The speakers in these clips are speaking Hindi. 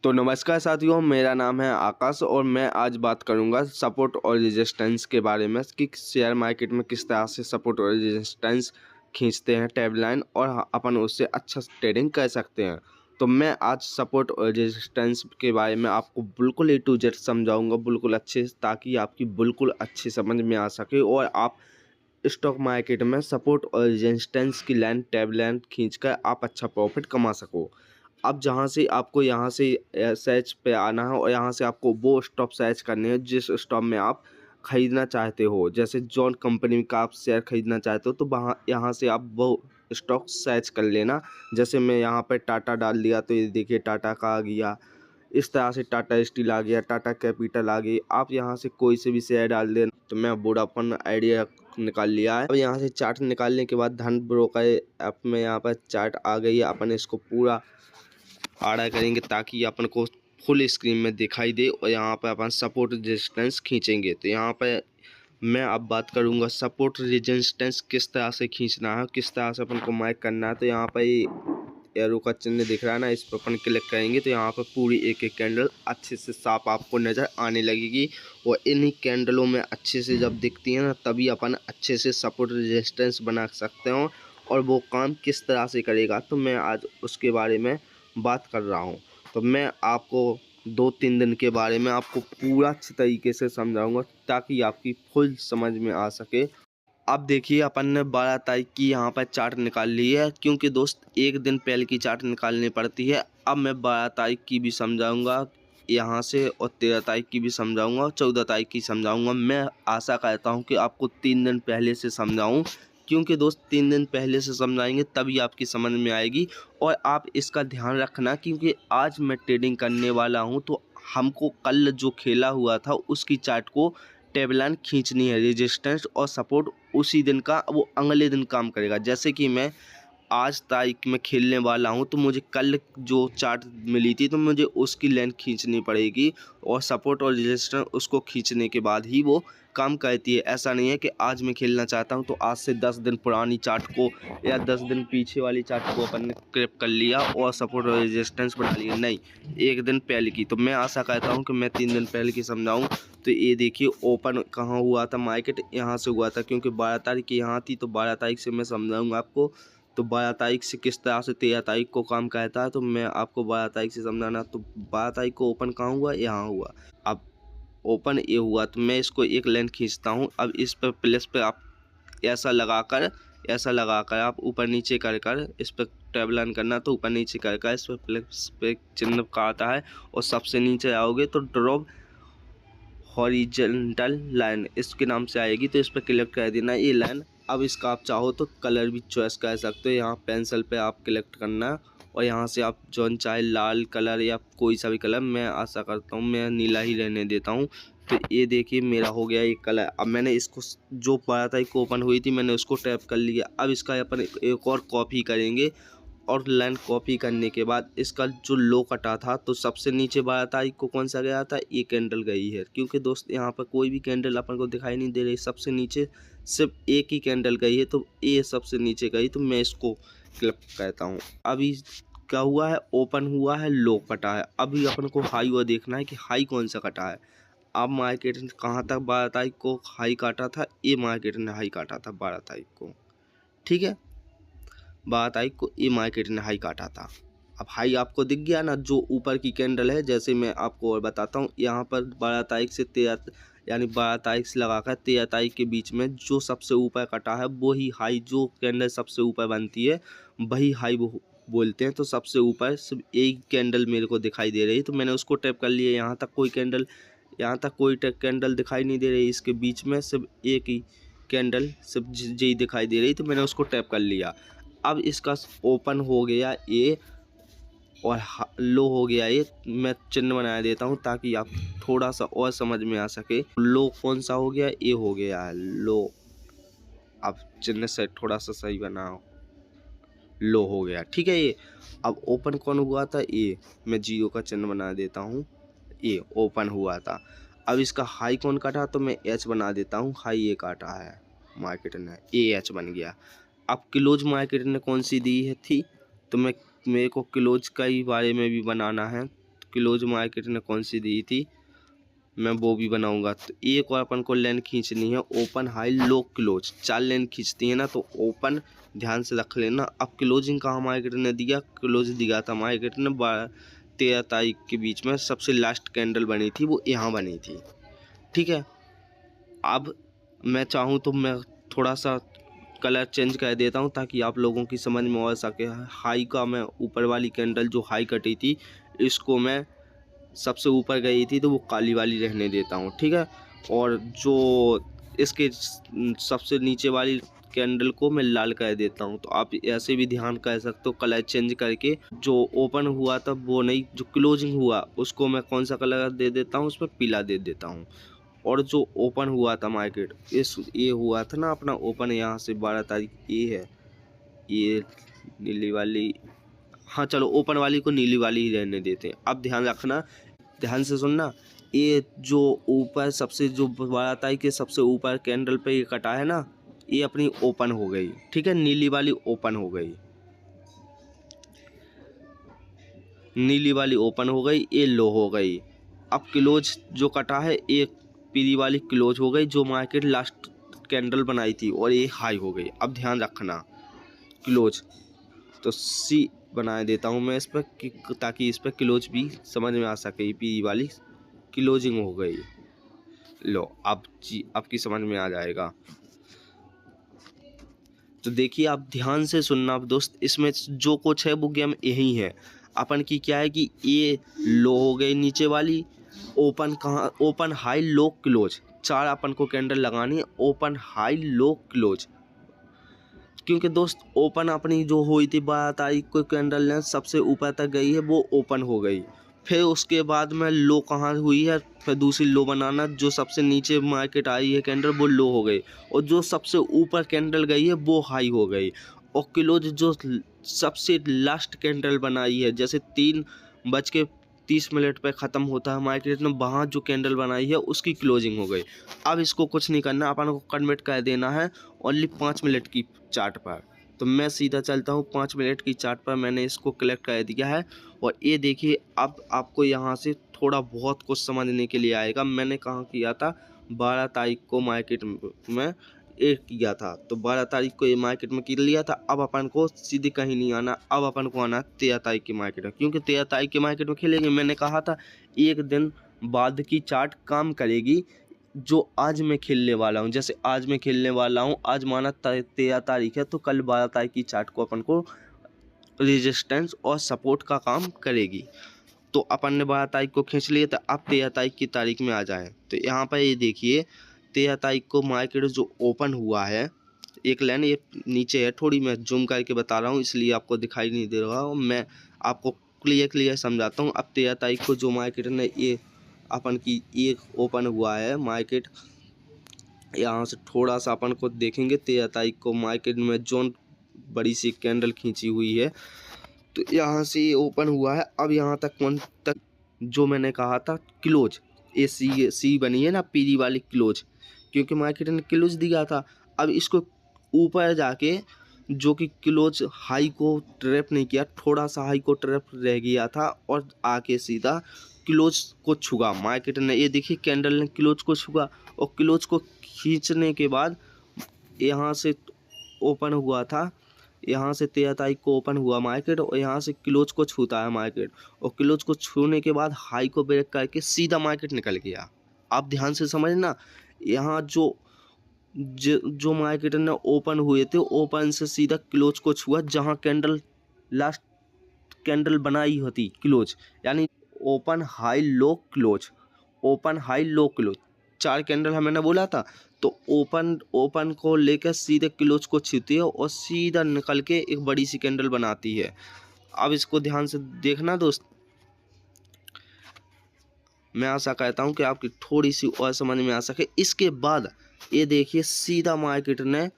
तो नमस्कार साथियों, मेरा नाम है आकाश और मैं आज बात करूंगा सपोर्ट और रेजिस्टेंस के बारे में कि शेयर मार्केट में किस तरह से सपोर्ट और रेजिस्टेंस खींचते हैं टेबल लाइन और अपन उससे अच्छा ट्रेडिंग कर सकते हैं। तो मैं आज सपोर्ट और रेजिस्टेंस के बारे में आपको बिल्कुल ए टू जेड समझाऊंगा, बिल्कुल अच्छे से, ताकि आपकी बिल्कुल अच्छी समझ में आ सके और आप स्टॉक मार्केट में सपोर्ट और रेजिस्टेंस की लाइन टेबल लाइन खींचकर आप अच्छा प्रॉफिट कमा सको। अब जहाँ से आपको यहाँ से सर्च पे आना है और यहाँ से आपको वो स्टॉक सर्च करने हैं जिस स्टॉक में आप ख़रीदना चाहते हो। जैसे जॉन कंपनी का आप शेयर ख़रीदना चाहते हो तो वहाँ यहाँ से आप वो स्टॉक सर्च कर लेना। जैसे मैं यहाँ पर टाटा डाल दिया तो ये देखिए टाटा का आ गया। इस तरह से टाटा स्टील आ गया, टाटा कैपिटल आ गई। आप यहाँ से कोई से भी शेयर डाल देना। तो मैं वोडाफोन आइडिया निकाल लिया है। अब यहाँ से चार्ट निकालने के बाद धन ब्रोकर ऐप में यहाँ पर चार्ट आ गई है। अपन इसको पूरा आड़ा करेंगे ताकि अपन को फुल स्क्रीन में दिखाई दे और यहाँ पर अपन सपोर्ट रेजिस्टेंस खींचेंगे। तो यहाँ पर मैं अब बात करूँगा सपोर्ट रेजिस्टेंस किस तरह से खींचना है, किस तरह से अपन को मार्क करना है। तो यहाँ पर एरो का चिन्ह दिख रहा है ना, इस पर अपन क्लिक करेंगे तो यहाँ पर पूरी एक एक कैंडल अच्छे से साफ आपको नज़र आने लगेगी। और इन्हीं कैंडलों में अच्छे से जब दिखती है ना, तभी अपन अच्छे से सपोर्ट रेजिस्टेंस बना सकते हो। और वो काम किस तरह से करेगा तो मैं आज उसके बारे में बात कर रहा हूँ। तो मैं आपको 2-3 दिन के बारे में आपको पूरा अच्छे तरीके से समझाऊंगा ताकि आपकी फुल समझ में आ सके। अब देखिए अपन ने 12 तारीख की यहाँ पर चार्ट निकाल ली है, क्योंकि दोस्त एक दिन पहले की चार्ट निकालनी पड़ती है। अब मैं 12 तारीख की भी समझाऊंगा यहाँ से और 13 तारीख की भी समझाऊंगा और 14 तारीख की समझाऊंगा। मैं आशा करता हूँ कि आपको 3 दिन पहले से समझाऊँ, क्योंकि दोस्त 3 दिन पहले से समझाएंगे तभी आपकी समझ में आएगी। और आप इसका ध्यान रखना, क्योंकि आज मैं ट्रेडिंग करने वाला हूँ तो हमको कल जो खेला हुआ था उसकी चार्ट को टेबल लाइन खींचनी है। रेजिस्टेंस और सपोर्ट उसी दिन का वो अगले दिन काम करेगा। जैसे कि मैं आज तारीख में खेलने वाला हूं तो मुझे कल जो चार्ट मिली थी तो मुझे उसकी लाइन खींचनी पड़ेगी और सपोर्ट और रेजिस्टेंस उसको खींचने के बाद ही वो काम करती है। ऐसा नहीं है कि आज मैं खेलना चाहता हूं तो आज से 10 दिन पुरानी चार्ट को या 10 दिन पीछे वाली चार्ट को अपन ने क्लिक कर लिया और सपोर्ट और रेजिस्टेंस बना लिया। नहीं, एक दिन पहले की। तो मैं आशा करता हूँ कि मैं 3 दिन पहले की समझाऊँ। तो ये देखिए ओपन कहाँ हुआ था, मार्केट यहाँ से हुआ था, क्योंकि 12 तारीख की यहाँ थी तो 12 तारीख से मैं समझाऊंगा आपको। तो 12 तारीख से किस तरह से 13 तारीख को काम करता है तो मैं आपको 12 तारीख से समझाना। तो 12 तारीख को ओपन कहाँ हुआ, यहाँ हुआ। अब ओपन ये हुआ तो मैं इसको एक लाइन खींचता हूँ। अब इस पर प्लस पे आप ऐसा लगाकर आप ऊपर नीचे कर इस पर टैब लाइन करना। तो ऊपर नीचे कर इस पर प्लस पे चिन्ह का आता है और सबसे नीचे आओगे तो ड्रॉप हॉरिजॉन्टल लाइन इसके नाम से आएगी। तो इस पर क्लिक कर देना ये लाइन। अब इसका आप चाहो तो कलर भी चॉइस कर सकते हो। यहाँ पेंसिल पे आप क्लिक करना और यहाँ से आप जो चाहे लाल कलर या कोई सा भी कलर, मैं आशा करता हूँ मैं नीला ही रहने देता हूँ। तो ये देखिए मेरा हो गया एक कलर। अब मैंने इसको जो 12 तारीख को ओपन हुई थी मैंने उसको टैप कर लिया। अब इसका अपन एक और कॉपी करेंगे और लाइन कॉपी करने के बाद इसका जो लो कटा था तो सबसे नीचे 12 तारीख को कौन सा गया था, ये कैंडल गई है। क्योंकि दोस्त यहाँ पर कोई भी कैंडल अपन को दिखाई नहीं दे रही, सबसे नीचे सिर्फ एक ही कैंडल गई है तो ये सबसे नीचे गई। तो मैं इसको क्लिक कहता हूँ। अभी क्या हुआ है, ओपन हुआ है, लो कटा है। अभी अपन को हाई हुआ देखना है कि हाई कौन सा कटा है। अब मार्केट ने कहाँ तक 12 तारीख को हाई काटा था, ये मार्केट ने हाई काटा था 12 तारीख को, ठीक है। 12 तारीख को ये मार्केट ने हाई काटा था। अब हाई आपको दिख गया ना, जो ऊपर की कैंडल है। जैसे मैं आपको और बताता हूँ, यहाँ पर 12 तारीख से 13 यानी 12 तारीख से लगाकर 13 तारीख के बीच में जो सबसे ऊपर कटा है वही हाई, जो कैंडल सबसे ऊपर बनती है वही हाई बोलते हैं। तो सबसे ऊपर सिर्फ एक कैंडल मेरे को दिखाई दे रही है तो मैंने उसको टैप कर लिया। यहाँ तक कोई कैंडल दिखाई नहीं दे रही, इसके बीच में सिर्फ एक ही कैंडल सिर्फ जी दिखाई दे रही तो मैंने उसको टैप कर लिया। अब इसका ओपन हो गया ये और लो हो गया ये। मैं चिन्ह बना देता हूँ ताकि आप थोड़ा सा और समझ में आ सके। लो कौन सा हो गया, ये हो गया है लो। अब चिन्ह से थोड़ा सा सही बनाओ, लो हो गया, ठीक है ये। अब ओपन कौन हुआ था, ये मैं जीरो का चिन्ह बना देता हूँ, ये ओपन हुआ था। अब इसका हाई कौन काटा तो मैं एच बना देता हूँ, हाई ये काटा है मार्केट ने, ये एच बन गया। अब क्लोज मार्केट ने कौन सी दी है थी तो मेरे को क्लोज का ही बारे में भी बनाना है। क्लोज मार्केट ने कौन सी दी थी, मैं वो भी बनाऊंगा। तो एक और अपन को लाइन खींचनी है open high low close, 4 line खींचती है ना। तो ओपन ध्यान से रख लेना। अब क्लोजिंग कहाँ मार्केट ने दिया, क्लोज दिया था मार्केट ने 13 तारीख के बीच में, सबसे लास्ट कैंडल बनी थी वो यहाँ बनी थी, ठीक है। अब मैं चाहूँ तो मैं थोड़ा सा कलर चेंज कर देता हूँ ताकि आप लोगों की समझ में आ सके। हाई का मैं ऊपर वाली कैंडल जो हाई कटी थी इसको मैं सबसे ऊपर गई थी तो वो काली वाली रहने देता हूँ, ठीक है। और जो इसके सबसे नीचे वाली कैंडल को मैं लाल कर देता हूँ। तो आप ऐसे भी ध्यान कर सकते हो कलर चेंज करके। जो ओपन हुआ था वो नहीं, जो क्लोजिंग हुआ उसको मैं कौन सा कलर दे देता हूँ, उसमें पीला दे देता हूँ। और जो ओपन हुआ था मार्केट, ये हुआ था ना अपना ओपन, यहाँ से 12 तारीख ये है, ये नीली वाली, हाँ चलो ओपन वाली को नीली वाली ही रहने देते हैं। अब ध्यान रखना, ध्यान से सुनना, ये जो ऊपर सबसे जो 12 तारीख के सबसे ऊपर कैंडल पे ये कटा है ना, ये अपनी ओपन हो गई, ठीक है। नीली वाली ओपन हो गई, नीली वाली ओपन हो गई, ये लो हो गई। अब क्लोज जो कटा है एक पीली वाली क्लोज हो गई, जो मार्केट लास्ट कैंडल बनाई थी, और ये हाई हो गई। अब ध्यान रखना क्लोज, तो सी बना देता हूँ मैं इस पर ताकि इस पर क्लोज भी समझ में आ सके। पीली वाली क्लोजिंग हो गई, लो अब जी आपकी समझ में आ जाएगा। तो देखिए आप ध्यान से सुनना दोस्त, इसमें जो कुछ है वो गेम यही है। अपन की क्या है कि ये लो हो गई नीचे वाली, ओपन कहाँ, ओपन हाई लो क्लोज, 4 अपन को कैंडल लगानी है, ओपन हाई लो क्लोज। क्योंकि दोस्त ओपन अपनी जो हुई थी 12 तारीख को कैंडल ने सबसे ऊपर तक गई है, वो ओपन हो गई। फिर उसके बाद में लो कहाँ हुई है, फिर दूसरी लो बनाना, जो सबसे नीचे मार्केट आई है कैंडल वो लो हो गई, और जो सबसे ऊपर कैंडल गई है वो हाई हो गई। और क्लोज जो सबसे लास्ट कैंडल बनाई है, जैसे 3:30 पे ख़त्म होता है मार्केट में, वहाँ जो कैंडल बनाई है उसकी क्लोजिंग हो गई। अब इसको कुछ नहीं करना, अपन को कन्वर्ट कर देना है ओनली 5 मिनट की चार्ट पर। तो मैं सीधा चलता हूँ 5 मिनट की चार्ट पर, मैंने इसको कलेक्ट कर दिया है। और ये देखिए अब आपको यहाँ से थोड़ा बहुत कुछ समझने के लिए आएगा। मैंने कहाँ किया था, 12 तारीख को मार्केट में एक किया था, तो 12 तारीख को ये मार्केट में कर लिया था। अब अपन को सीधे कहीं नहीं आना, अब अपन को आना 13 तारीख की मार्केट में, क्योंकि 13 तारीख की मार्केट में खेलेंगे। मैंने कहा था एक दिन बाद की चार्ट काम करेगी। जो आज मैं खेलने वाला हूँ, जैसे आज मैं खेलने वाला हूँ, आज माना 13 तारीख है, तो कल 12 तारीख की चार्ट को अपन को रेजिस्टेंस और सपोर्ट का काम करेगी। तो अपन ने 12 तारीख को खींच लिए, तो अब 13 तारीख की तारीख में आ जाए। तो यहाँ पर ये देखिए 13 तारीख को मार्केट जो ओपन हुआ है, एक लाइन ये नीचे है, थोड़ी मैं जूम करके बता रहा हूँ इसलिए आपको दिखाई नहीं दे रहा हूँ, मैं आपको क्लियर समझाता हूँ। अब 13 तारीख को जो मार्केट ने ये अपन की एक ओपन हुआ है मार्केट, यहाँ से थोड़ा सा अपन को देखेंगे 13 तारीख को मार्केट में जोन बड़ी सी कैंडल खींची हुई है, तो यहाँ से ये ओपन हुआ है। अब यहाँ तक कौन तक जो मैंने कहा था क्लोज, ये सी बनी है ना पीली वाली क्लोज, क्योंकि मार्केट ने क्लोज दिया था। अब इसको ऊपर जाके जो कि क्लोज हाई को ट्रैप नहीं किया, थोड़ा सा हाई को ट्रैप रह गया था, और आके सीधा क्लोज को छुआ मार्केट ने। ये देखिए कैंडल ने क्लोज को छुआ, और क्लोज को खींचने के बाद यहाँ से ओपन हुआ था, यहाँ से 13 तारीख को ओपन हुआ मार्केट, और यहाँ से क्लोज को छूता है मार्केट, और क्लोज को छूने के बाद हाई को ब्रेक करके सीधा मार्केट निकल गया। आप ध्यान से समझना, यहाँ जो मार्केट ने ओपन हुए थे, ओपन से सीधा क्लोज को छुआ, जहाँ कैंडल लास्ट कैंडल बनाई होती क्लोज, यानी open high low close, open high low close 4 candle मैंने बोला था। तो ओपन को लेकर सीधे क्लोज को छूती है और सीधा निकल के एक बड़ी सी कैंडल बनाती है। अब इसको ध्यान से देखना दोस्त, मैं आशा करता हूँ कि आपकी थोड़ी सी और समझ में आ सके। इसके बाद ये देखिए सीधा मार्केट ने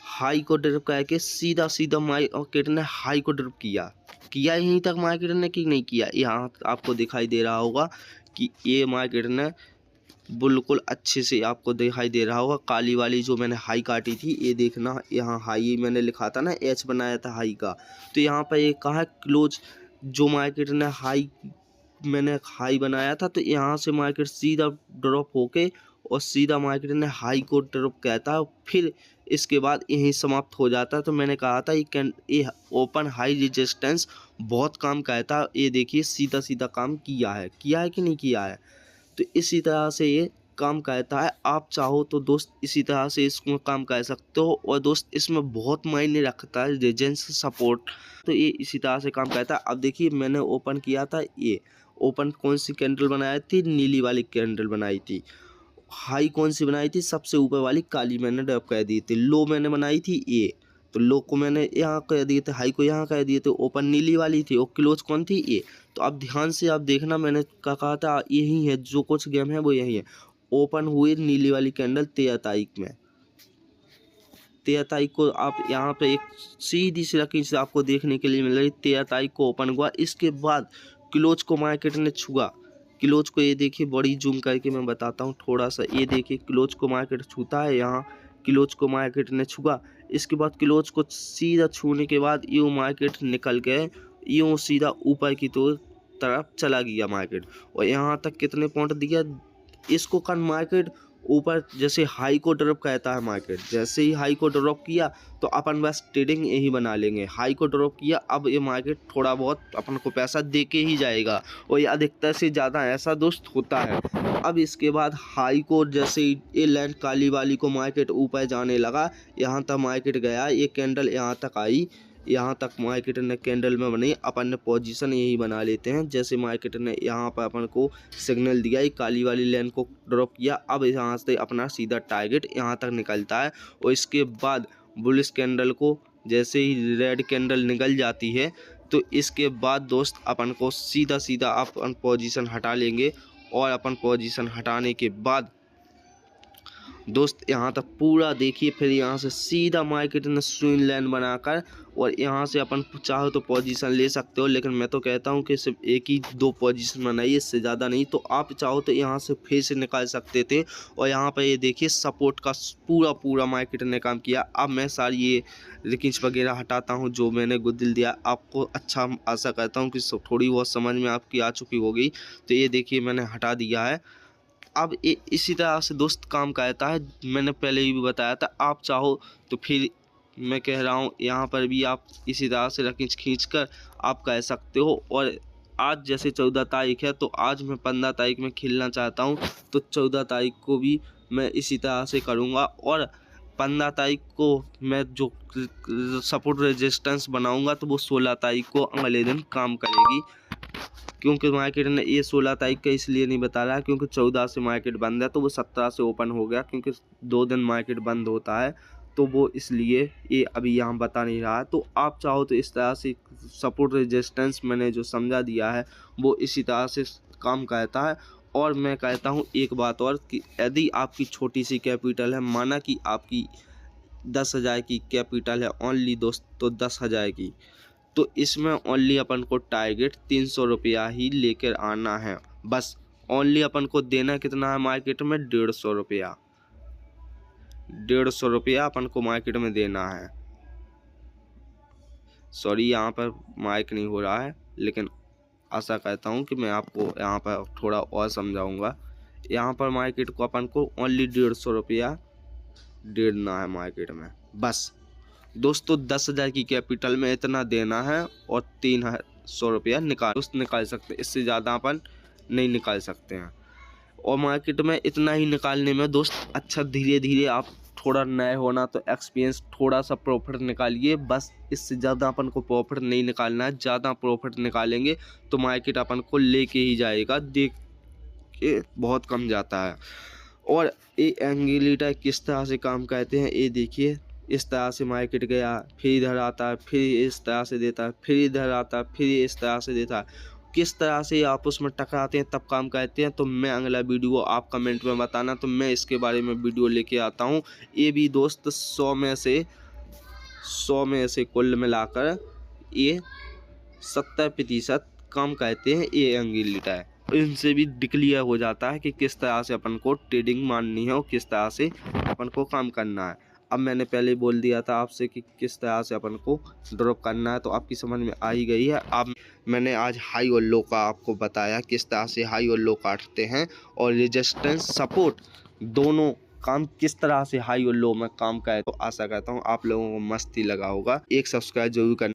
हाई को ड्रिप करके सीधा मार्केट ने हाई को ड्रिप किया यहीं तक मार्केट ने कि नहीं किया। यहाँ आपको दिखाई दे रहा होगा कि ये मार्केट ने बिल्कुल अच्छे से आपको दिखाई दे रहा होगा, काली वाली जो मैंने हाई काटी थी, ये देखना यहाँ हाई मैंने लिखा था ना, एच बनाया था हाई का, तो यहाँ पर ये कहा क्लोज जो मार्केट ने हाई मैंने हाई बनाया था तो यहाँ से मार्केट सीधा ड्रॉप होके और सीधा मार्केट ने हाई को ड्रॉप कहता है, फिर इसके बाद यहीं समाप्त हो जाता है। तो मैंने कहा था ये ओपन हाई रेजिस्टेंस बहुत काम कहता है। ये देखिए सीधा सीधा काम किया है कि नहीं किया है। तो इसी तरह से ये काम कहता है। आप चाहो तो दोस्त इसी तरह से इसको काम कह सकते हो। और दोस्त इसमें बहुत मायने रखता है रेजिस्टेंस सपोर्ट, तो ये इसी तरह से काम कहता है। अब देखिए मैंने ओपन किया था, ये ओपन कौन सी कैंडल बनाई थी, नीली वाली कैंडल बनाई थी। हाई कौन सी बनाई थी, सबसे ऊपर वाली काली मैंने ड्रॉप कह दी थी। लो मैंने बनाई थी ये, तो लो को मैंने यहाँ कह दिए थे, हाई को यहाँ कह दिए थे। ओपन नीली वाली थी और क्लोज कौन थी, ये। तो अब ध्यान से आप देखना, मैंने कहा था यही है, जो कुछ गेम है वो यही है। ओपन हुई नीली वाली कैंडल 13 तारीख में, 13 तारीख को आप यहाँ पे एक सीधी सी लकीर से आपको देखने के लिए मिल रही। 13 तारीख को ओपन हुआ, इसके बाद क्लोज को मार्केट ने छुआ। क्लोज को ये देखिए, बड़ी जूम करके मैं बताता हूँ थोड़ा सा, ये देखिए क्लोज को मार्केट छूता है यहाँ, क्लोज को मार्केट ने छुआ। इसके बाद क्लोज को सीधा छूने के बाद यूँ मार्केट निकल गए, यूँ सीधा ऊपर की तरफ चला गया मार्केट। और यहाँ तक कितने पॉइंट दिया इसको कर मार्केट ऊपर, जैसे हाई को ड्रॉप कहता है मार्केट, जैसे ही हाई को ड्रॉप किया तो अपन बस ट्रेडिंग यही बना लेंगे। हाई को ड्रॉप किया, अब ये मार्केट थोड़ा बहुत अपन को पैसा दे के ही जाएगा, और ये अधिकतर से ज़्यादा ऐसा दोस्त होता है। अब इसके बाद हाई को जैसे ही ये लाइन काली वाली को मार्केट ऊपर जाने लगा, यहाँ तक मार्केट गया, ये कैंडल यहाँ तक आई, यहाँ तक मार्केट ने कैंडल में बनाई। अपन ने पोजीशन यही बना लेते हैं, जैसे मार्केट ने यहाँ पर अपन को सिग्नल दिया, ये काली वाली लाइन को ड्रॉप किया। अब यहाँ से अपना सीधा टारगेट यहाँ तक निकलता है। और इसके बाद बुलिश कैंडल को जैसे ही रेड कैंडल निकल जाती है, तो इसके बाद दोस्त अपन को सीधा सीधा अपन पोजीशन हटा लेंगे। और अपन पोजीशन हटाने के बाद दोस्त यहाँ तक पूरा देखिए, फिर यहाँ से सीधा मार्केट ने स्विंग लाइन बनाकर, और यहाँ से अपन चाहो तो पोजीशन ले सकते हो, लेकिन मैं तो कहता हूँ कि सिर्फ एक ही 2 पोजीशन बनाइए, इससे ज़्यादा नहीं। तो आप चाहो तो यहाँ से फिर से निकाल सकते थे। और यहाँ पर ये देखिए सपोर्ट का पूरा मार्केट ने काम किया। अब मैं सारी ये रिकिंच वगैरह हटाता हूँ जो मैंने गुद्दिल दिया। आपको अच्छा आशा करता हूँ कि थोड़ी बहुत समझ में आपकी आ चुकी होगी। तो ये देखिए मैंने हटा दिया है। अब इसी तरह से दोस्त काम कहता है, मैंने पहले ही भी बताया था। आप चाहो तो फिर मैं कह रहा हूँ यहाँ पर भी आप इसी तरह से रकीज खींच कर आप कह सकते हो। और आज जैसे 14 तारीख है, तो आज मैं 15 तारीख में खेलना चाहता हूँ, तो 14 तारीख को भी मैं इसी तरह से करूँगा। और 15 तारीख को मैं जो सपोर्ट रेजिस्टेंस बनाऊँगा, तो वो 16 तारीख को अगले दिन काम करेगी। क्योंकि मार्केट ने ये 16 तारीख का इसलिए नहीं बता रहा है क्योंकि 14 से मार्केट बंद है, तो वो 17 से ओपन हो गया। क्योंकि 2 दिन मार्केट बंद होता है, तो वो इसलिए ये अभी यहाँ बता नहीं रहा है। तो आप चाहो तो इस तरह से सपोर्ट रेजिस्टेंस मैंने जो समझा दिया है वो इसी तरह से काम कहता है। और मैं कहता हूँ एक बात और, कि यदि आपकी छोटी सी कैपिटल है, माना कि आपकी 10,000 की कैपिटल है ओनली दोस्त, तो 10,000 की, तो इसमें ओनली अपन को टारगेट 300 रुपया ही लेकर आना है बस। ओनली अपन को देना कितना है मार्केट में, 150 रुपया। 150 रुपया अपन को मार्केट में देना है। सॉरी यहाँ पर माइक नहीं हो रहा है, लेकिन आशा करता हूँ कि मैं आपको यहाँ पर थोड़ा और समझाऊंगा। यहाँ पर मार्केट को अपन को ओनली 150 रुपया देना है मार्केट में बस। दोस्तों 10,000 की कैपिटल में इतना देना है और 300 रुपया निकाल सकते हैं, इससे ज़्यादा अपन नहीं निकाल सकते हैं। और मार्केट में इतना ही निकालने में दोस्त अच्छा, धीरे धीरे आप थोड़ा नए होना तो एक्सपीरियंस, थोड़ा सा प्रॉफिट निकालिए बस। इससे ज़्यादा अपन को प्रॉफिट नहीं निकालना है। ज़्यादा प्रॉफिट निकालेंगे तो मार्केट अपन को लेके ही जाएगा, देख के बहुत कम जाता है। और ये एंगेलिटा किस तरह से काम कहते हैं, ये देखिए इस तरह से मार्केट गया, फिर इधर आता है, फिर इस तरह से देता है, फिर इधर आता है, फिर इस तरह से देता है। किस तरह से आपस में टकराते हैं तब काम कहते हैं। तो मैं अगला वीडियो आप कमेंट में बताना, तो मैं इसके बारे में वीडियो लेके आता हूँ। ये भी दोस्त 100 में से कुल मिलाकर ये 70% काम कहते हैं ये एंगेलिटा है। इनसे भी डिक्लियर हो जाता है कि किस तरह से अपन को ट्रेडिंग माननी है और किस तरह से अपन को काम करना है। अब मैंने पहले ही बोल दिया था आपसे कि किस तरह से अपन को ड्रॉप करना है, तो आपकी समझ में आ ही गई है। अब मैंने आज हाई और लो का आपको बताया किस तरह से हाई और लो काटते हैं, और रेजिस्टेंस सपोर्ट दोनों काम किस तरह से हाई और लो में काम करे। तो आशा करता हूँ आप लोगों को मस्ती लगा होगा। एक सब्सक्राइब जरूर करना।